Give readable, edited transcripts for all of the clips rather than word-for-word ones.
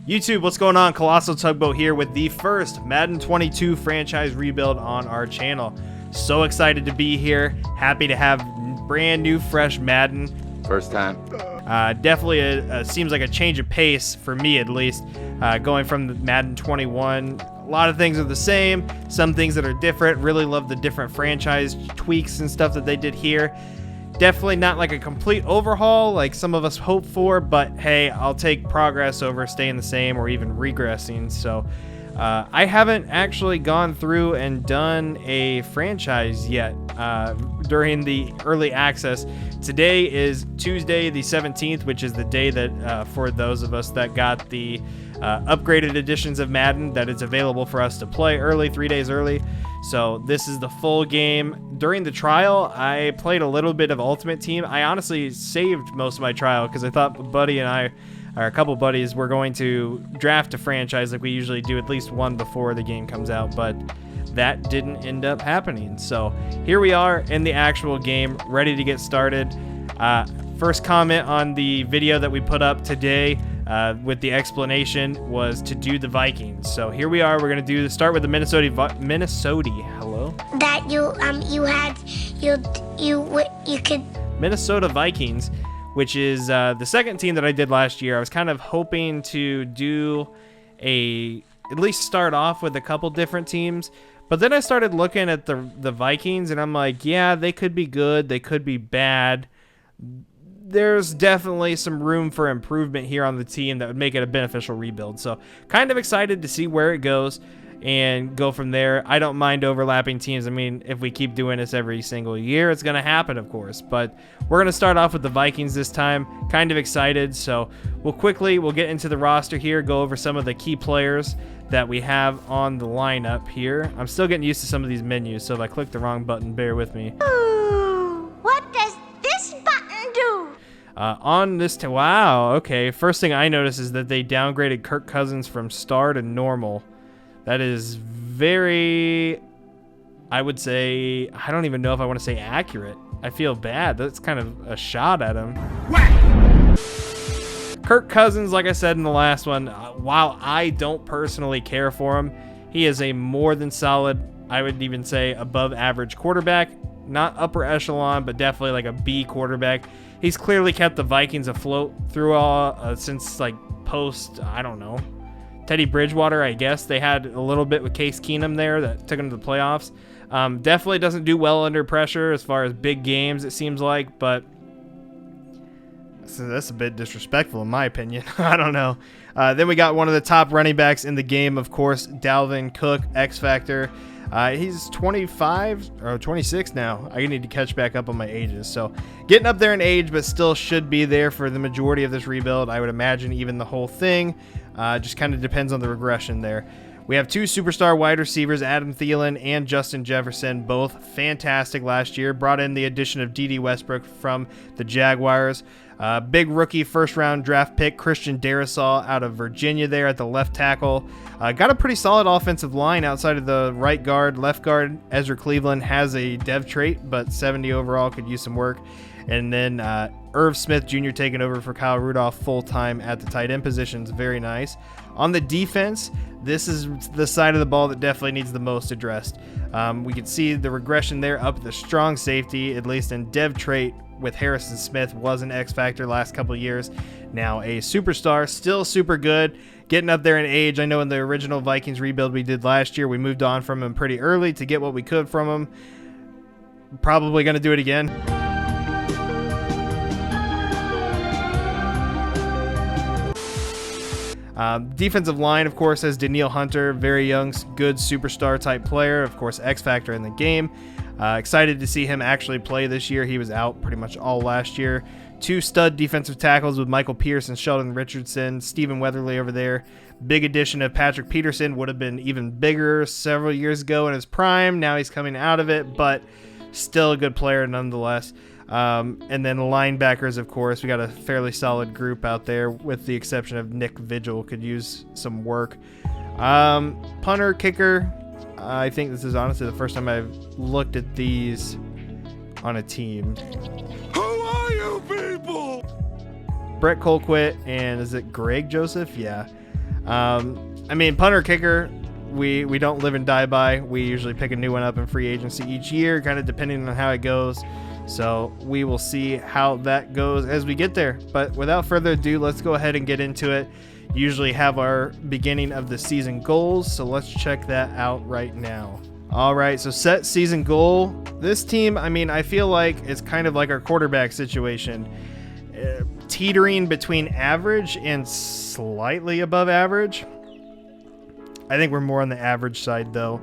YouTube, what's going on? Colossal Tugboat here with the first Madden 22 franchise rebuild on our channel. So excited to be here. Happy to have brand new, fresh Madden. First time. Definitely seems like a change of pace for me, at least. Going from the Madden 21, a lot of things are the same. Some things that are different. Really love the different franchise tweaks and stuff that they did here. Definitely not like a complete overhaul like some of us hope for, but hey, I'll take progress over staying the same or even regressing. So I haven't actually gone through and done a franchise yet during the early access. Today is Tuesday the 17th, which is the day that for those of us that got the upgraded editions of Madden, that it's available for us to play early, 3 days early. So this is the full game. During the trial, I played a little bit of Ultimate Team. I honestly saved most of my trial because I thought Buddy and I, or a couple buddies, were going to draft a franchise like we usually do, at least one before the game comes out, but that didn't end up happening. So here we are in the actual game, ready to get started. First comment on the video that we put up today with the explanation was to do the Vikings. So here we are. We're gonna start with the Minnesota. Hello. That you could. Minnesota Vikings, which is the second team that I did last year. I was kind of hoping to do at least start off with a couple different teams, but then I started looking at the Vikings, and I'm like, yeah, they could be good, they could be bad. There's definitely some room for improvement here on the team that would make it a beneficial rebuild. So kind of excited to see where it goes and go from there. I don't mind overlapping teams. I mean, if we keep doing this every single year, it's going to happen, of course. But we're going to start off with the Vikings this time. Kind of excited. So we'll get into the roster here, go over some of the key players that we have on the lineup here. I'm still getting used to some of these menus, so if I click the wrong button, bear with me. Ooh, what does this button do? Wow, okay. First thing I noticed is that they downgraded Kirk Cousins from star to normal. That is very, I would say, I don't even know if I want to say accurate. I feel bad. That's kind of a shot at him. Kirk Cousins, like I said in the last one, while I don't personally care for him, he is a more than solid, I would even say above average quarterback. Not upper echelon, but definitely like a B quarterback. He's clearly kept the Vikings afloat through all since like post, I don't know, Teddy Bridgewater, I guess. They had a little bit with Case Keenum there that took him to the playoffs. Definitely doesn't do well under pressure as far as big games, it seems like, but that's a bit disrespectful in my opinion. I don't know. Then we got one of the top running backs in the game, of course, Dalvin Cook, X Factor. He's 25 or 26 now. I need to catch back up on my ages. So getting up there in age, but still should be there for the majority of this rebuild. I would imagine even the whole thing. Just kind of depends on the regression there. We have two superstar wide receivers, Adam Thielen and Justin Jefferson, both fantastic last year. Brought in the addition of D.D. Westbrook from the Jaguars. Big rookie first-round draft pick, Christian Darrisaw out of Virginia there at the left tackle. Got a pretty solid offensive line outside of the right guard, left guard. Ezra Cleveland has a dev trait, but 70 overall, could use some work. And then Irv Smith Jr. taking over for Kyle Rudolph full-time at the tight end positions. Very nice. On the defense, this is the side of the ball that definitely needs the most addressed. We can see the regression there up at the strong safety, at least in dev trait with Harrison Smith, was an X factor last couple of years. Now a superstar, still super good, getting up there in age. I know in the original Vikings rebuild we did last year, we moved on from him pretty early to get what we could from him. Probably going to do it again. Defensive line, of course, has Danielle Hunter, very young, good superstar type player, of course, X factor in the game. Excited to see him actually play this year. He was out pretty much all last year. Two stud defensive tackles with Michael Pierce and Sheldon Richardson. Stephen Weatherly over there. Big addition of Patrick Peterson. Would have been even bigger several years ago in his prime. Now he's coming out of it, but still a good player nonetheless. And then linebackers, of course. We got a fairly solid group out there with the exception of Nick Vigil. Could use some work. Punter, kicker. I think this is honestly the first time I've looked at these on a team. Who are you people? Brett Colquitt and is it Greg Joseph? Yeah. I mean, punter, kicker, we don't live and die by. We usually pick a new one up in free agency each year, kind of depending on how it goes. So we will see how that goes as we get there. But without further ado, let's go ahead and get into it. Usually have our beginning of the season goals, so let's check that out right now. All right, so set season goal. This team, I mean, I feel like it's kind of like our quarterback situation. Teetering between average and slightly above average. I think we're more on the average side, though.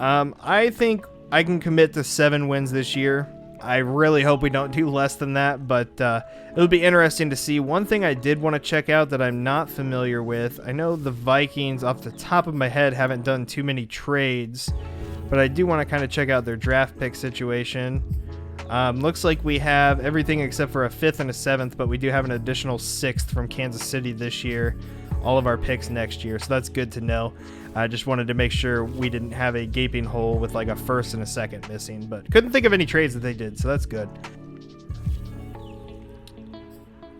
I think I can commit to 7 wins this year. I really hope we don't do less than that, but it'll be interesting to see. One thing I did want to check out that I'm not familiar with, I know the Vikings, off the top of my head, haven't done too many trades, but I do want to kind of check out their draft pick situation. Looks like we have everything except for a 5th and a 7th, but we do have an additional 6th from Kansas City this year. All of our picks next year, so that's good to know. I just wanted to make sure we didn't have a gaping hole with like a 1st and a 2nd missing, but couldn't think of any trades that they did, so that's good.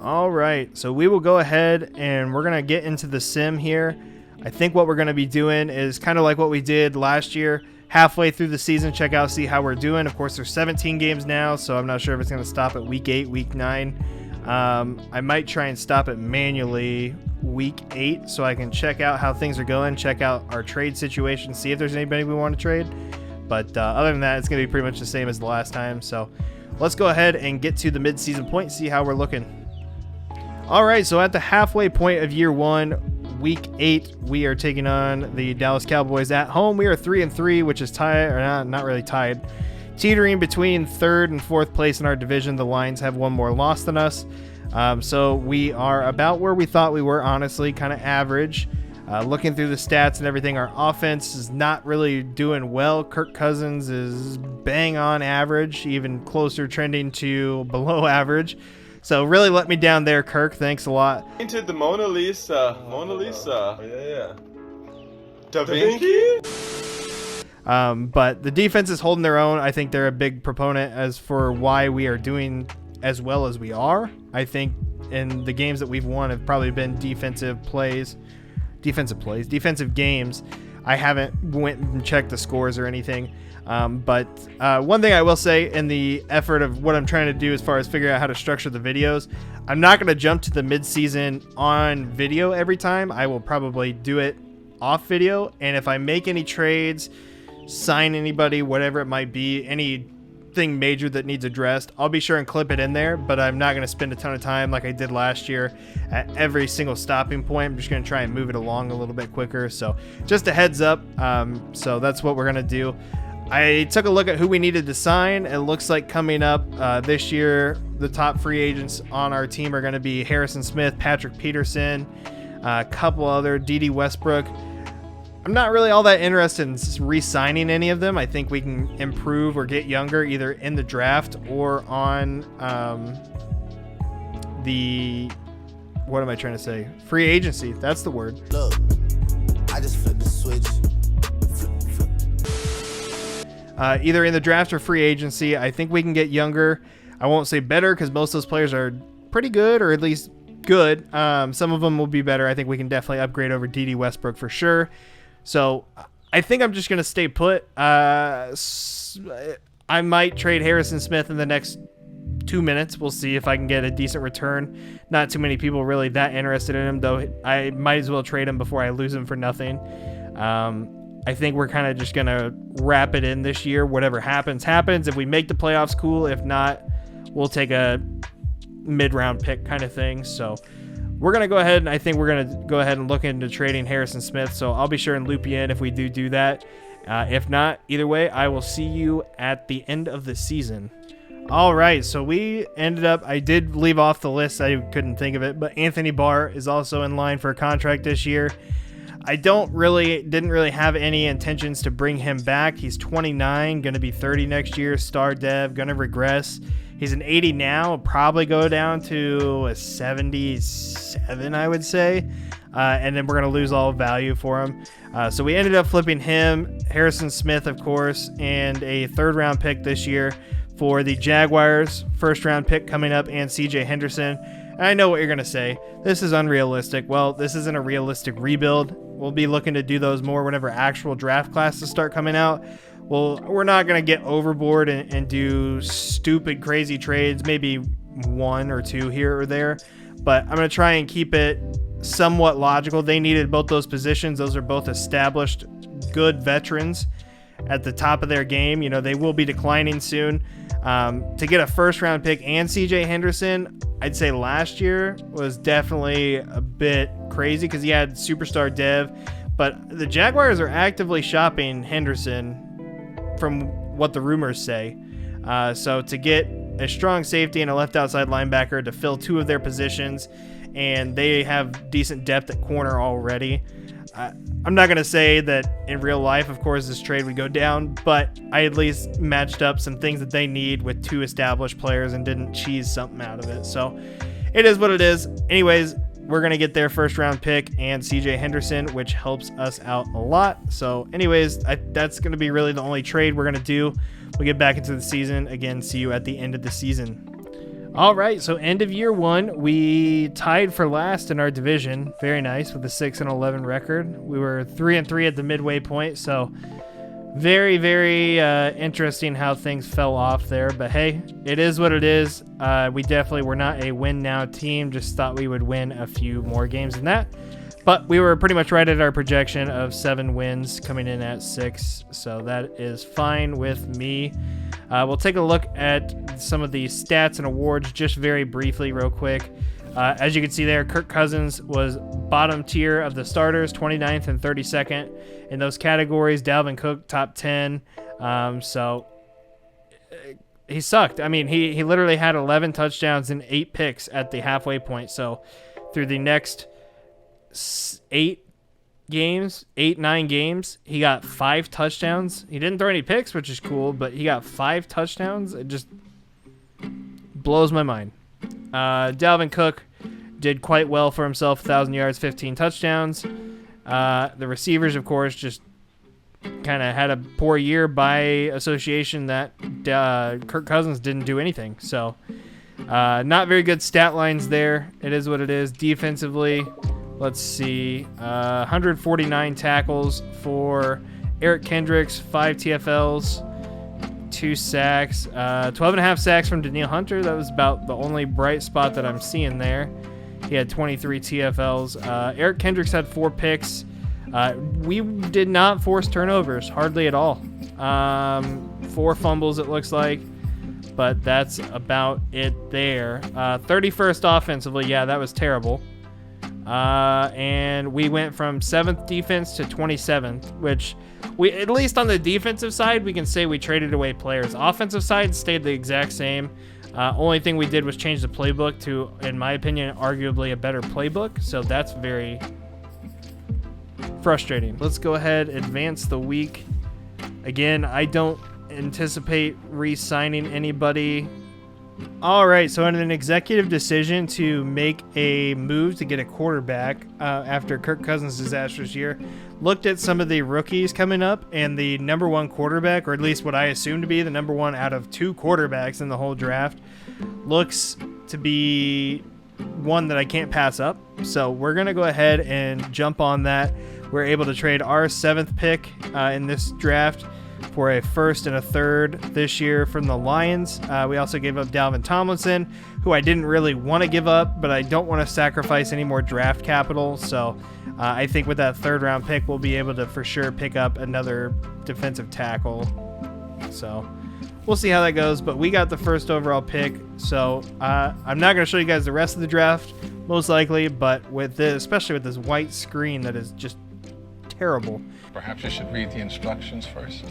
All right, so we will go ahead and we're gonna get into the sim here. I think what we're gonna be doing is kind of like what we did last year. Halfway through the season, check out, see how we're doing. Of course, there's 17 games now, so I'm not sure if it's gonna stop at week 8, week 9. I might try and stop it manually week 8 so I can check out how things are going, check out our trade situation, see if there's anybody we want to trade. But other than that, it's going to be pretty much the same as the last time. So let's go ahead and get to the mid-season point, see how we're looking. All right, so at the halfway point of year 1, week 8, we are taking on the Dallas Cowboys at home. We are 3-3, which is tied, or not really tied. Teetering between 3rd and 4th place in our division. The Lions have 1 more loss than us. So we are about where we thought we were, honestly, kind of average. Looking through the stats and everything, our offense is not really doing well. Kirk Cousins is bang on average, even closer trending to below average. So really let me down there, Kirk. Thanks a lot. Painted the Mona Lisa. Yeah. Da Vinci? But the defense is holding their own. I think they're a big proponent as for why we are doing as well as we are. I think in the games that we've won have probably been defensive games. I haven't went and checked the scores or anything. But one thing I will say in the effort of what I'm trying to do as far as figuring out how to structure the videos, I'm not going to jump to the mid-season on video every time. I will probably do it off video. And if I make any trades, sign anybody, whatever it might be, anything major that needs addressed, I'll be sure and clip it in there, but I'm not going to spend a ton of time like I did last year at every single stopping point. I'm just going to try and move it along a little bit quicker. So just a heads up. So that's what we're going to do. I took a look at who we needed to sign. It looks like coming up this year, the top free agents on our team are going to be Harrison Smith, Patrick Peterson, a couple other, D.D. Westbrook. I'm not really all that interested in re-signing any of them. I think we can improve or get younger either in the draft or on what am I trying to say? Free agency. That's the word. Look, I just flipped the switch. Either in the draft or free agency. I think we can get younger. I won't say better because most of those players are pretty good, or at least good. Some of them will be better. I think we can definitely upgrade over D.D. Westbrook for sure. So I think I'm just going to stay put. I might trade Harrison Smith in the next 2 minutes. We'll see if I can get a decent return. Not too many people really that interested in him, though. I might as well trade him before I lose him for nothing. I think we're kind of just going to wrap it in this year. Whatever happens, happens. If we make the playoffs, cool. If not, we'll take a mid-round pick kind of thing. So we're going to go ahead, and I think we're going to go ahead and look into trading Harrison Smith. So I'll be sure and loop you in if we do that. If not, either way, I will see you at the end of the season. All right, so we ended up, I did leave off the list. I couldn't think of it, but Anthony Barr is also in line for a contract this year. I didn't really have any intentions to bring him back. He's 29, going to be 30 next year, star dev, going to regress. He's an 80 now, probably go down to a 77, I would say. And then we're going to lose all value for him. So we ended up flipping him, Harrison Smith, of course, and a 3rd round pick this year for the Jaguars, 1st round pick coming up, and CJ Henderson. And I know what you're going to say. This is unrealistic. Well, this isn't a realistic rebuild. We'll be looking to do those more whenever actual draft classes start coming out. Well, we're not going to get overboard and do stupid, crazy trades, maybe 1 or 2 here or there. But I'm going to try and keep it somewhat logical. They needed both those positions. Those are both established, good veterans at the top of their game. You know, they will be declining soon. To get a first-round pick and C.J. Henderson, I'd say last year was definitely a bit crazy because he had superstar dev. But the Jaguars are actively shopping Henderson from what the rumors say. So to get a strong safety and a left outside linebacker to fill 2 of their positions, and they have decent depth at corner already. I'm not going to say that in real life, of course, this trade would go down, but I at least matched up some things that they need with 2 established players and didn't cheese something out of it. So it is what it is. Anyways, we're going to get their first round pick and CJ Henderson, which helps us out a lot. So anyways, that's going to be really the only trade we're going to do. We'll get back into the season. Again, see you at the end of the season. All right, so end of year 1, we tied for last in our division. Very nice with a 6-11 record. We were 3-3 at the midway point, so very, very interesting how things fell off there. But hey, it is what it is. We definitely were not a win now team. Just thought we would win a few more games than that. But we were pretty much right at our projection of 7 wins, coming in at 6. So that is fine with me. We'll take a look at some of the stats and awards just very briefly real quick. As you can see there, Kirk Cousins was bottom tier of the starters, 29th and 32nd in those categories. Dalvin Cook, top 10. So he sucked. I mean, he literally had 11 touchdowns and 8 picks at the halfway point. So through the next 9 games, he got 5 touchdowns. He didn't throw any picks, which is cool, but he got 5 touchdowns. It just blows my mind. Dalvin Cook did quite well for himself, 1,000 yards, 15 touchdowns. The receivers, of course, just kind of had a poor year by association that Kirk Cousins didn't do anything. So not very good stat lines there. It is what it is. Defensively, let's see, 149 tackles for Eric Kendricks, 5 TFLs, 2 sacks, 12.5 sacks from Danielle Hunter. That was about the only bright spot that I'm seeing there. He had 23 TFLs. Eric Kendricks had 4 picks. We did not force turnovers, hardly at all. 4 fumbles, it looks like, but that's about it there. 31st offensively, yeah, that was terrible. And we went from 7th defense to 27th, which we, at least on the defensive side, we can say we traded away players. Offensive side stayed the exact same. Only thing we did was change the playbook to, in my opinion, arguably a better playbook. So that's very frustrating. Let's go ahead, advance the week. Again, I don't anticipate re-signing anybody. All right, so in an executive decision to make a move to get a quarterback after Kirk Cousins' disastrous year, looked at some of the rookies coming up, and the number 1 quarterback, or at least what I assume to be the number 1 out of 2 quarterbacks in the whole draft, looks to be one that I can't pass up. So we're going to go ahead and jump on that. We're able to trade our 7th pick in this draft for a 1st and a 3rd this year from the Lions. We also gave up Dalvin Tomlinson, who I didn't really want to give up, but I don't want to sacrifice any more draft capital. So I think with that 3rd round pick, we'll be able to for sure pick up another defensive tackle. So we'll see how that goes, but we got the 1st overall pick. So I'm not going to show you guys the rest of the draft, most likely, but with this, especially with this white screen that is just terrible. Perhaps you should read the instructions first.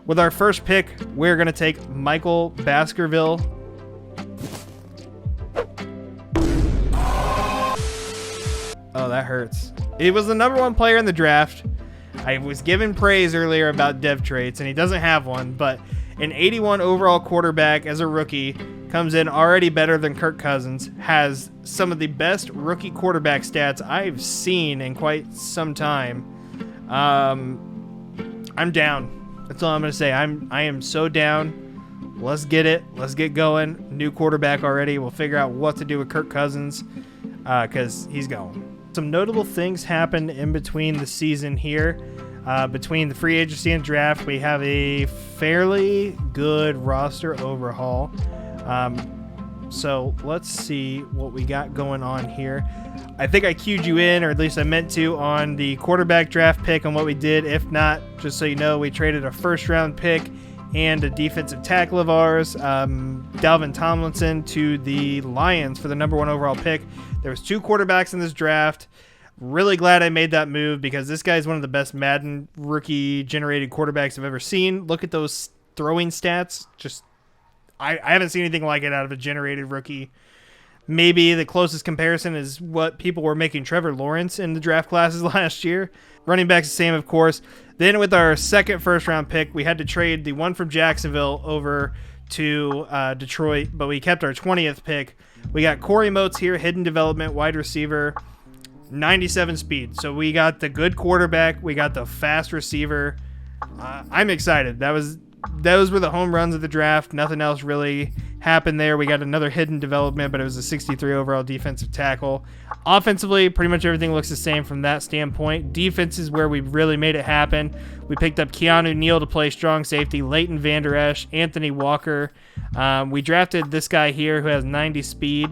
With our first pick, we're going to take Michael Baskerville. Oh, that hurts. He was the number 1 player in the draft. I was given praise earlier about dev traits, and he doesn't have one, but an 81 overall quarterback as a rookie comes in already better than Kirk Cousins, has some of the best rookie quarterback stats I've seen in quite some time. I'm down. That's all I'm going to say. I am so down. let's get it. Let's get going. New quarterback already. We'll figure out what to do with Kirk Cousins because he's going. Some notable things happened in between the season here. Between the free agency and draft, we have a fairly good roster overhaul. So let's see what we got going on here. I think I cued you in, or at least I meant to, on the quarterback draft pick on what we did. If not, just so you know, we traded a first-round pick and a defensive tackle of ours, Dalvin Tomlinson, to the Lions for the #1 overall pick. There was 2 quarterbacks in this draft. Really glad I made that move because this guy's one of the best Madden rookie-generated quarterbacks I've ever seen. Look at those throwing stats. Just I haven't seen anything like it out of a generated rookie. Maybe the closest comparison is what people were making Trevor Lawrence in the draft classes last year. Running back's the same, of course. Then with our second first-round pick, we had to trade the one from Jacksonville over to Detroit, but we kept our 20th pick. We got Corey Motes here, hidden development, wide receiver, 97 speed. So we got the good quarterback. We got the fast receiver. I'm excited. Those were the home runs of the draft. Nothing else really happened there. We got another hidden development, but it was a 63 overall defensive tackle. Offensively, pretty much everything looks the same from that standpoint. Defense is where we really made it happen. We picked up Keanu Neal to play strong safety, Leighton Vander Esch, Anthony Walker. We drafted this guy here who has 90 speed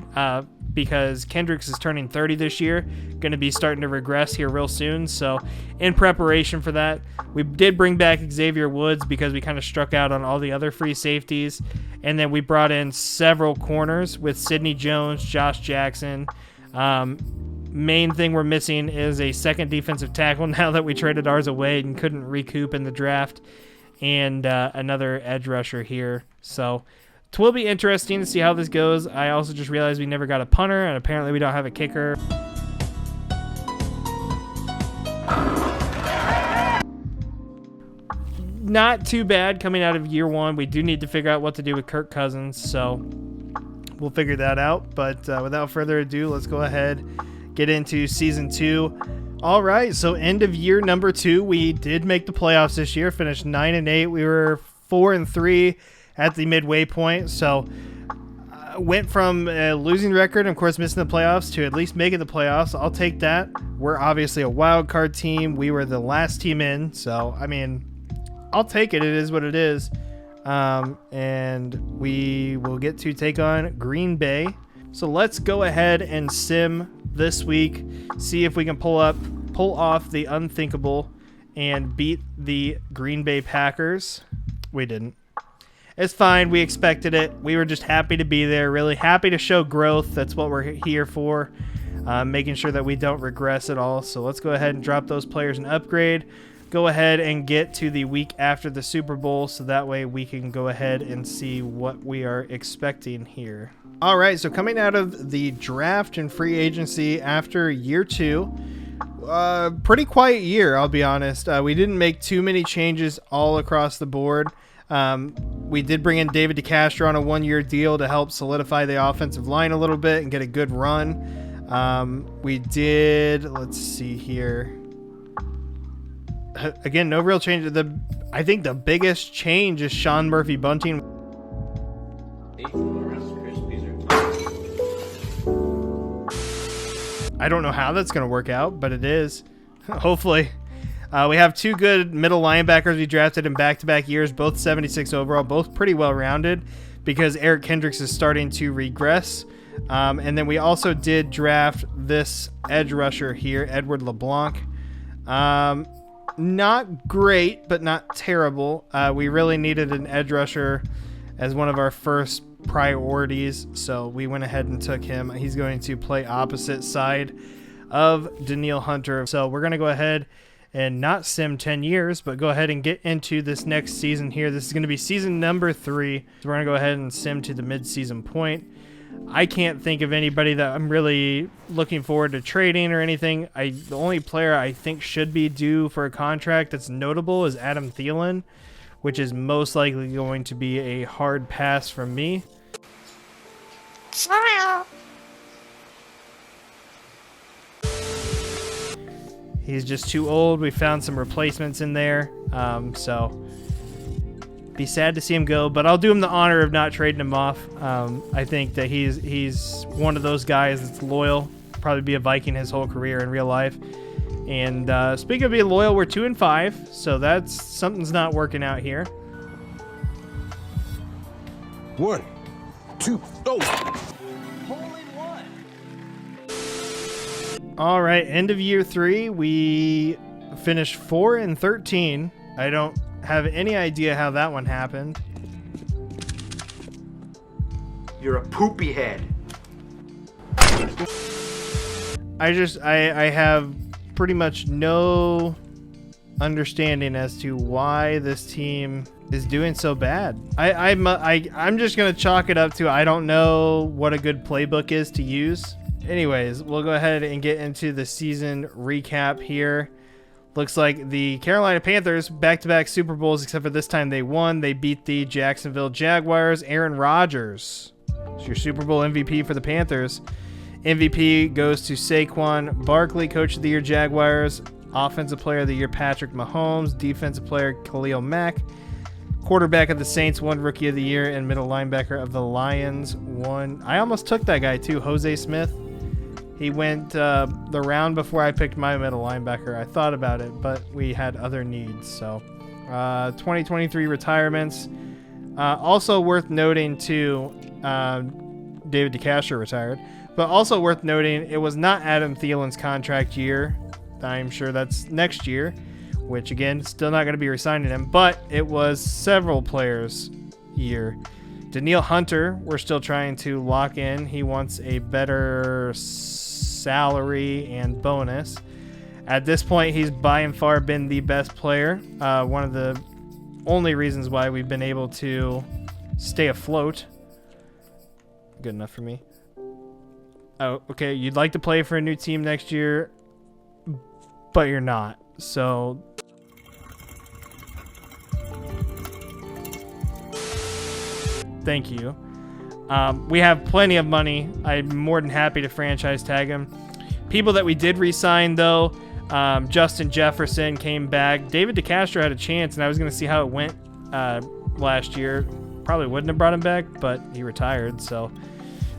because Kendricks is turning 30 this year, going to be starting to regress here real soon. So in preparation for that, we did bring back Xavier Woods because we kind of struck out on all the other free safeties. And then we brought in several corners with Sidney Jones, Josh Jackson. Main thing we're missing is a second defensive tackle now that we traded ours away and couldn't recoup in the draft, and another edge rusher here. So it will be interesting to see how this goes. I also just realized we never got a punter, and apparently we don't have a kicker. Not too bad coming out of year one. We do need to figure out what to do with Kirk Cousins, so we'll figure that out. But without further ado, let's go ahead, get into season 2. All right, so end of year number 2. We did make the playoffs this year, finished 9-8. We were 4-3 at the midway point, so went from a losing record and of course missing the playoffs to at least making the playoffs. I'll take that. We're obviously a wild card team. We were the last team in, so I mean, I'll take it. It is what it is. And we will get to take on Green Bay. So let's go ahead and sim this week, see if we can pull off the unthinkable and beat the Green Bay Packers. We didn't. It's fine. We expected it. We were just happy to be there, really happy to show growth. That's what we're here for, making sure that we don't regress at all. So let's go ahead and drop those players and upgrade. Go ahead and get to the week after the Super Bowl, so that way we can go ahead and see what we are expecting here. All right, so coming out of the draft and free agency after year 2, pretty quiet year, I'll be honest. We didn't make too many changes all across the board. We did bring in David DeCastro on a 1-year deal to help solidify the offensive line a little bit and get a good run. We did, let's see here. Again, no real change. I think the biggest change is Sean Murphy Bunting. I don't know how that's going to work out, but it is. Hopefully. We have 2 good middle linebackers we drafted in back-to-back years, both 76 overall, both pretty well-rounded because Eric Kendricks is starting to regress. And then we also did draft this edge rusher here, Edward LeBlanc. Not great, but not terrible. We really needed an edge rusher as one of our first priorities, so we went ahead and took him. He's going to play opposite side of Danielle Hunter. So we're going to go ahead and not sim 10 years, but go ahead and get into this next season here. This is going to be season number 3. So we're going to go ahead and sim to the mid-season point. I can't think of anybody that I'm really looking forward to trading or anything. The only player I think should be due for a contract that's notable is Adam Thielen, which is most likely going to be a hard pass from me. He's just too old. We found some replacements in there. So Be sad to see him go, but I'll do him the honor of not trading him off. I think that he's one of those guys that's loyal. Probably be a Viking his whole career in real life. And speaking of being loyal, we're 2-5, so that's something's not working out here. 1, 2, go. All right, end of year 3, we finished 4-13. I don't have any idea how that one happened. You're a poopy head. I have pretty much no understanding as to why this team is doing so bad. I'm just gonna chalk it up to I don't know what a good playbook is to use. Anyways, we'll go ahead and get into the season recap here. Looks like the Carolina Panthers back-to-back Super Bowls, except for this time they won. They beat the Jacksonville Jaguars. Aaron Rodgers is your Super Bowl MVP for the Panthers. MVP goes to Saquon Barkley, Coach of the Year Jaguars. Offensive Player of the Year Patrick Mahomes. Defensive Player Khalil Mack. Quarterback of the Saints won Rookie of the Year, and middle linebacker of the Lions won. I almost took that guy too, Jose Smith. He went the round before I picked my middle linebacker. I thought about it, but we had other needs. So 2023 retirements. Also worth noting too, David DeCastro retired. But also worth noting, it was not Adam Thielen's contract year. I'm sure that's next year, which again, still not going to be re-signing him. But it was several players' year. Danielle Hunter, we're still trying to lock in. He wants a better salary and bonus. At this point, he's by and far been the best player. One of the only reasons why we've been able to stay afloat. Good enough for me. Oh, okay. You'd like to play for a new team next year, but you're not. So thank you. We have plenty of money. I'm more than happy to franchise tag him. People that we did re-sign, though, Justin Jefferson came back. David DeCastro had a chance, and I was going to see how it went last year. Probably wouldn't have brought him back, but he retired, so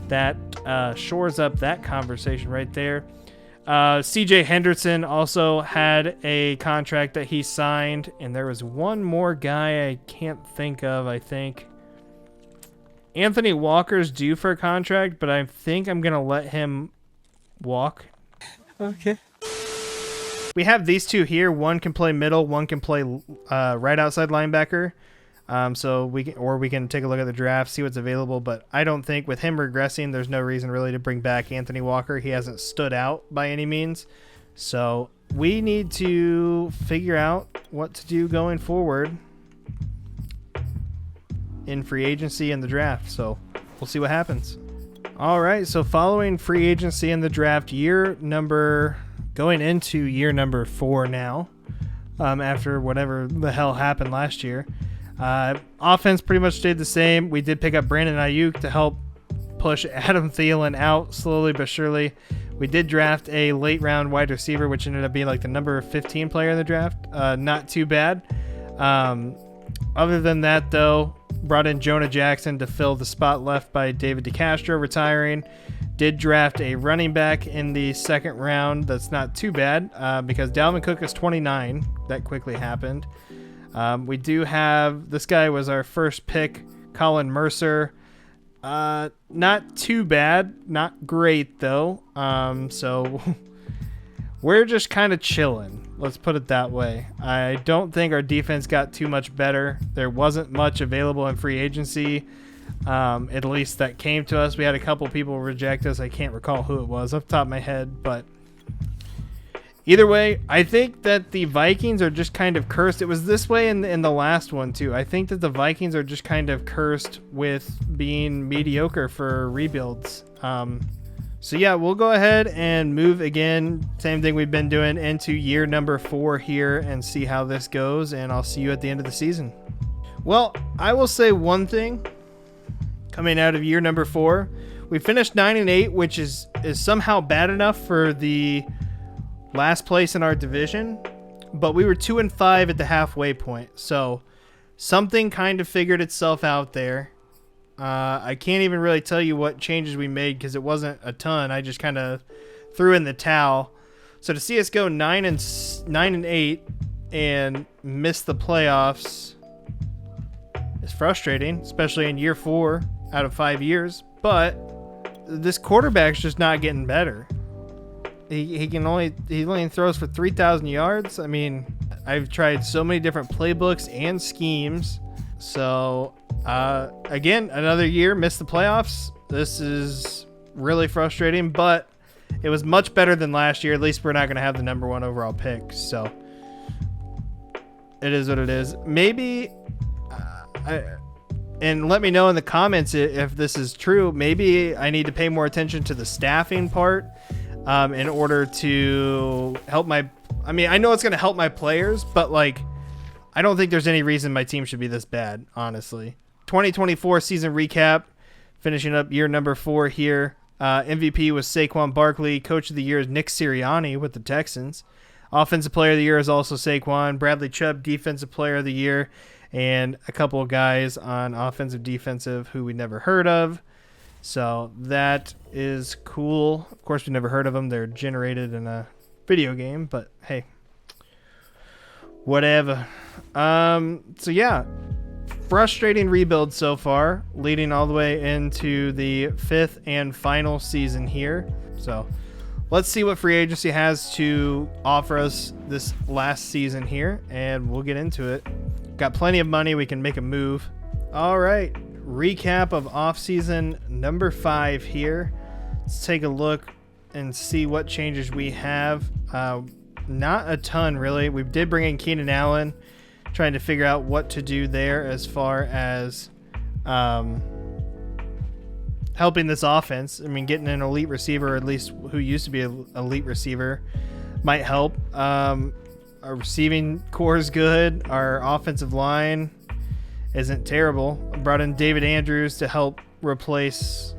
that shores up that conversation right there. CJ Henderson also had a contract that he signed, and there was one more guy I can't think of, I think. Anthony Walker's due for a contract, but I think I'm going to let him walk. Okay. We have these two here. One can play middle, one can play right outside linebacker. So we can take a look at the draft, see what's available, but I don't think with him regressing, there's no reason really to bring back Anthony Walker. He hasn't stood out by any means. So we need to figure out what to do going forward in free agency and the draft. So we'll see what happens. All right. So following free agency and the draft, going into year number 4 now, after whatever the hell happened last year. Offense pretty much stayed the same. We did pick up Brandon Ayuk to help push Adam Thielen out slowly but surely. We did draft a late round wide receiver, which ended up being like the number 15 player in the draft. Not too bad. Other than that, though, brought in Jonah Jackson to fill the spot left by David DeCastro retiring. Did draft a running back in the second round. That's not too bad because Dalvin Cook is 29. That quickly happened. We do have, this guy was our first pick, Colin Mercer. Not too bad. Not great, though. So we're just kind of chilling. Let's put it that way. I don't think our defense got too much better. There wasn't much available in free agency, at least that came to us. We had a couple people reject us. I can't recall who it was off the top of my head, but either way, I think that the Vikings are just kind of cursed. It was this way in the last one, too. I think that the Vikings are just kind of cursed with being mediocre for rebuilds. So, yeah, we'll go ahead and move again. Same thing we've been doing into year number 4 here and see how this goes. And I'll see you at the end of the season. Well, I will say one thing coming out of year number 4. We finished 9-8, which is somehow bad enough for the last place in our division, but we were 2-5 at the halfway point. So something kind of figured itself out there. I can't even really tell you what changes we made because it wasn't a ton. I just kind of threw in the towel. So to see us go 9-8 and miss the playoffs is frustrating, especially in year 4 out of 5 years. But this quarterback's just not getting better. He only throws for 3,000 yards. I mean, I've tried so many different playbooks and schemes. So again, another year, missed the playoffs. This is really frustrating, but it was much better than last year. At least we're not going to have the number 1 overall pick. So it is what it is. Maybe, and let me know in the comments if this is true. Maybe I need to pay more attention to the staffing part in order to help my... I mean, I know it's going to help my players, but like, I don't think there's any reason my team should be this bad, honestly. 2024 season recap, finishing up year number 4 here. MVP was Saquon Barkley. Coach of the year is Nick Sirianni with the Texans. Offensive player of the year is also Saquon. Bradley Chubb, defensive player of the year. And a couple of guys on offensive defensive who we never heard of. So that is cool. Of course, we never heard of them. They're generated in a video game, but hey, whatever. So yeah, frustrating rebuild so far, leading all the way into the 5th and final season here. So let's see what free agency has to offer us this last season here, and we'll get into it. Got plenty of money. We can make a move. All right. Recap of offseason number 5 here. Let's take a look and see what changes we have. Not a ton, really. We did bring in Keenan Allen, trying to figure out what to do there as far as helping this offense. I mean, getting an elite receiver, or at least who used to be an elite receiver, might help. Our receiving core is good. Our offensive line isn't terrible. I brought in David Andrews to help replace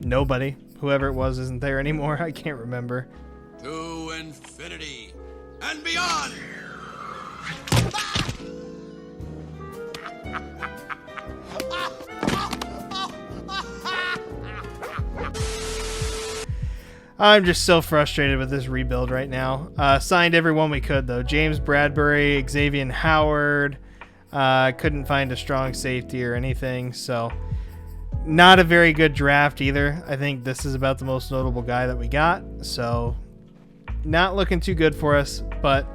nobody. Whoever it was isn't there anymore. I can't remember. To infinity and beyond. I'm just so frustrated with this rebuild right now. Signed everyone we could, though. James Bradbury, Xavier Howard. Couldn't find a strong safety or anything, so not a very good draft either. I think this is about the most notable guy that we got, so not looking too good for us, but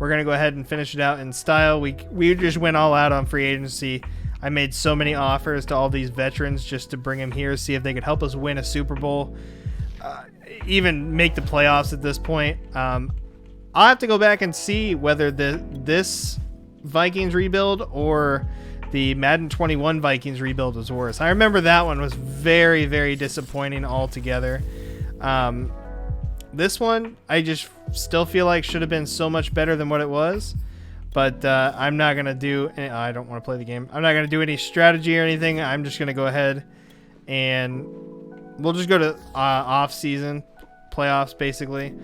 we're going to go ahead and finish it out in style. We just went all out on free agency. I made so many offers to all these veterans just to bring them here, see if they could help us win a Super Bowl, even make the playoffs at this point. I'll have to go back and see whether this Vikings rebuild or the Madden 21 Vikings rebuild was worse. I remember that one was very, very disappointing altogether. This one, I just still feel like should have been so much better than what it was. But I'm not going to do... I don't want to play the game. I'm not going to do any strategy or anything. I'm just going to go ahead and we'll just go to off-season playoffs, basically.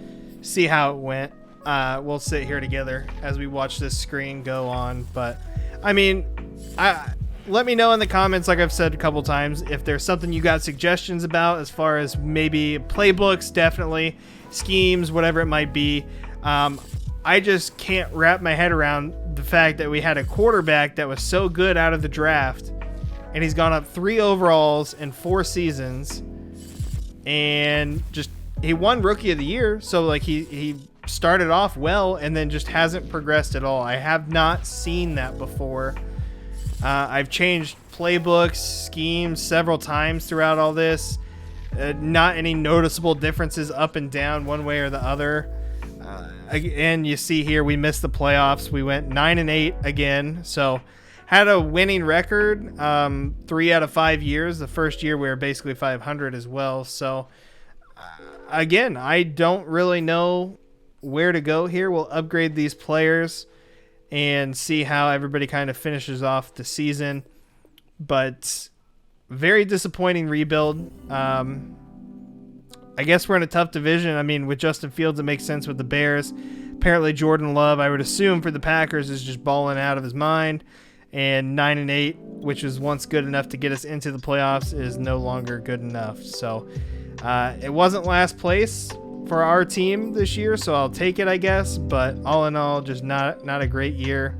See how it went. We'll sit here together as we watch this screen go on. But, I mean, let me know in the comments, like I've said a couple times, if there's something you got suggestions about as far as maybe playbooks, definitely, schemes, whatever it might be. I just can't wrap my head around the fact that we had a quarterback that was so good out of the draft, and he's gone up 3 overalls in 4 seasons, and just he won Rookie of the Year, so like he started off well and then just hasn't progressed at all. I have not seen that before. I've changed playbooks, schemes several times throughout all this. Not any noticeable differences up and down one way or the other. And you see here we missed the playoffs. We went 9-8 again, so had a winning record 3 out of 5 years. The first year we were basically 500 as well. So again, I don't really know where to go here. We'll upgrade these players and see how everybody kind of finishes off the season. But very disappointing rebuild. I guess we're in a tough division. I mean, with Justin Fields, it makes sense with the Bears. Apparently, Jordan Love, I would assume for the Packers, is just balling out of his mind. and 9-8, which was once good enough to get us into the playoffs, is no longer good enough. So it wasn't last place for our team this year, so I'll take it, I guess. But all in all, just not a great year.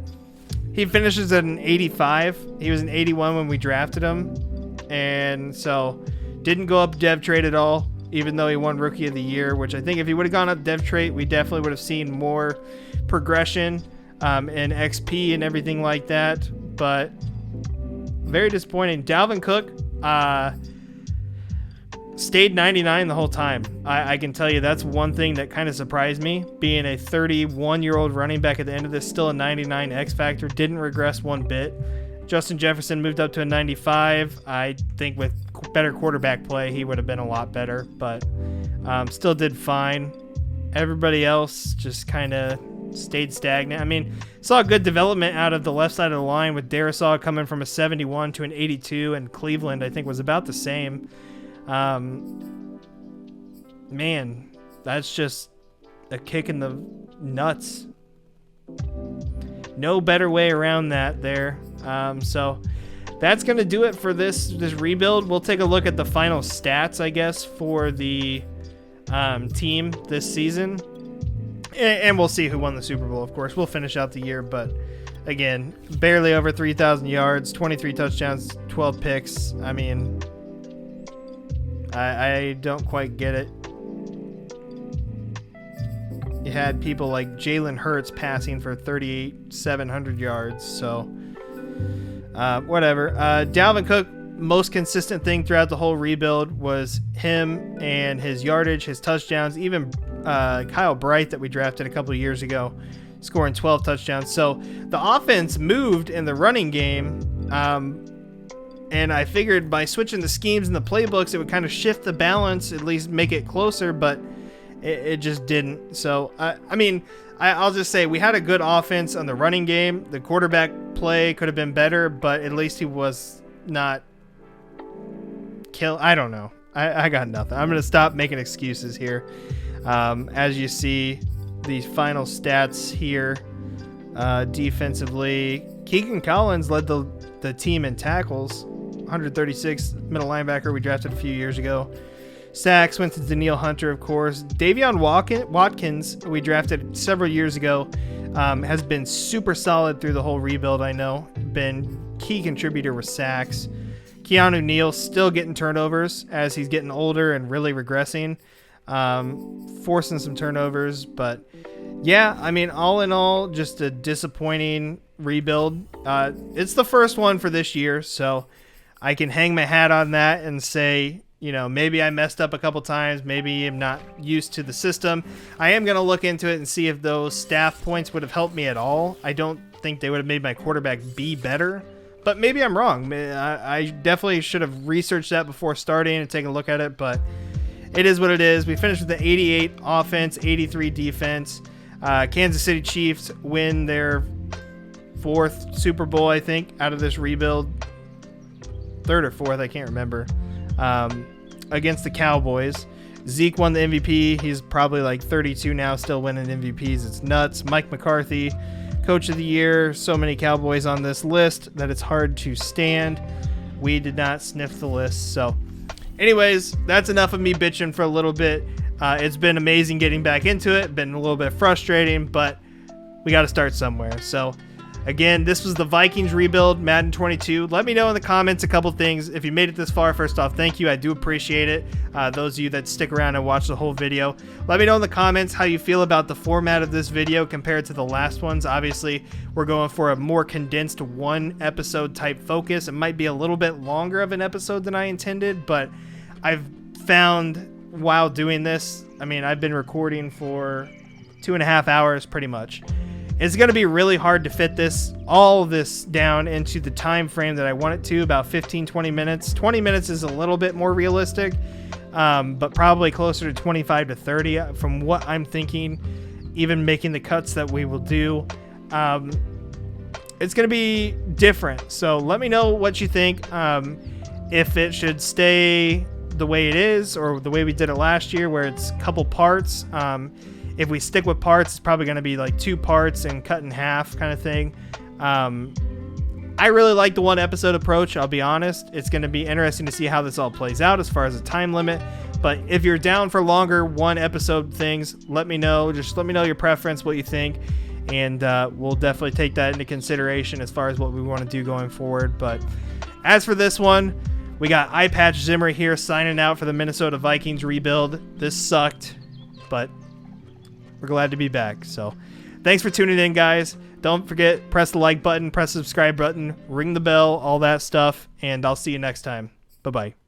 He finishes at an 85. He was an 81 when we drafted him, and so didn't go up dev trade at all, even though he won Rookie of the Year, which I think if he would have gone up dev trade, we definitely would have seen more progression and XP and everything like that. But very disappointing. Dalvin Cook stayed 99 the whole time. I can tell you that's one thing that kind of surprised me. Being a 31-year-old running back at the end of this, still a 99 X factor, didn't regress one bit. Justin Jefferson moved up to a 95. I think with better quarterback play, he would have been a lot better, but still did fine. Everybody else just kind of stayed stagnant. I mean, saw good development out of the left side of the line with Darisaw coming from a 71 to an 82, and Cleveland, I think, was about the same. Man, that's just a kick in the nuts. No better way around that there. So that's going to do it for this rebuild. We'll take a look at the final stats, I guess, for the team this season. And we'll see who won the Super Bowl, of course. We'll finish out the year, but again, barely over 3,000 yards, 23 touchdowns, 12 picks. I mean, I don't quite get it. You had people like Jalen Hurts passing for 3,700 yards, so whatever. Dalvin Cook, most consistent thing throughout the whole rebuild was him and his yardage, his touchdowns, even Kyle Bright that we drafted a couple of years ago, scoring 12 touchdowns. So the offense moved in the running game, and I figured by switching the schemes and the playbooks, it would kind of shift the balance, at least make it closer, but it just didn't. So, I mean, I'll just say we had a good offense on the running game. The quarterback play could have been better, but at least he was not I don't know. I got nothing. I'm going to stop making excuses here. As you see, the final stats here, defensively, Keegan Collins led the team in tackles, 136, middle linebacker we drafted a few years ago. Sacks went to Danielle Hunter, of course. Davion Watkins, we drafted several years ago, has been super solid through the whole rebuild, I know. Been key contributor with sacks. Keanu Neal still getting turnovers as he's getting older and really regressing, forcing some turnovers. But yeah, I mean, all in all, just a disappointing rebuild. It's the first one for this year, so I can hang my hat on that and say, you know, maybe I messed up a couple times. Maybe I'm not used to the system. I am going to look into it and see if those staff points would have helped me at all. I don't think they would have made my quarterback be better, but maybe I'm wrong. I definitely should have researched that before starting and taking a look at it, but it is what it is. We finished with the 88 offense, 83 defense. Kansas City Chiefs win their 4th Super Bowl, I think, out of this rebuild. 3rd or 4th, I can't remember. Against the Cowboys. Zeke won the MVP. He's probably like 32 now, still winning MVPs. It's nuts. Mike McCarthy, Coach of the Year. So many Cowboys on this list that it's hard to stand. We did not sniff the list. So anyways, that's enough of me bitching for a little bit. It's been amazing getting back into it. Been a little bit frustrating, but we got to start somewhere. So again, this was the Vikings rebuild, Madden 22. Let me know in the comments a couple things. If you made it this far, first off, thank you. I do appreciate it. Those of you that stick around and watch the whole video, let me know in the comments how you feel about the format of this video compared to the last ones. Obviously, we're going for a more condensed 1 episode type focus. It might be a little bit longer of an episode than I intended, but I've found while doing this, I mean, I've been recording for 2.5 hours pretty much. It's going to be really hard to fit all this down into the time frame that I want it to, about 15-20 minutes. 20 minutes is a little bit more realistic, but probably closer to 25 to 30 from what I'm thinking, even making the cuts that we will do. It's going to be different, so let me know what you think. If it should stay the way it is or the way we did it last year where it's a couple parts. If we stick with parts, it's probably going to be like 2 parts and cut in half kind of thing. I really like the one episode approach, I'll be honest. It's going to be interesting to see how this all plays out as far as the time limit. But if you're down for longer one episode things, let me know. Just let me know your preference, what you think. And we'll definitely take that into consideration as far as what we want to do going forward. But as for this one, we got Eye Patch Zimmer here signing out for the Minnesota Vikings rebuild. This sucked, but we're glad to be back. So thanks for tuning in, guys. Don't forget, press the like button, press the subscribe button, ring the bell, all that stuff. And I'll see you next time. Bye-bye.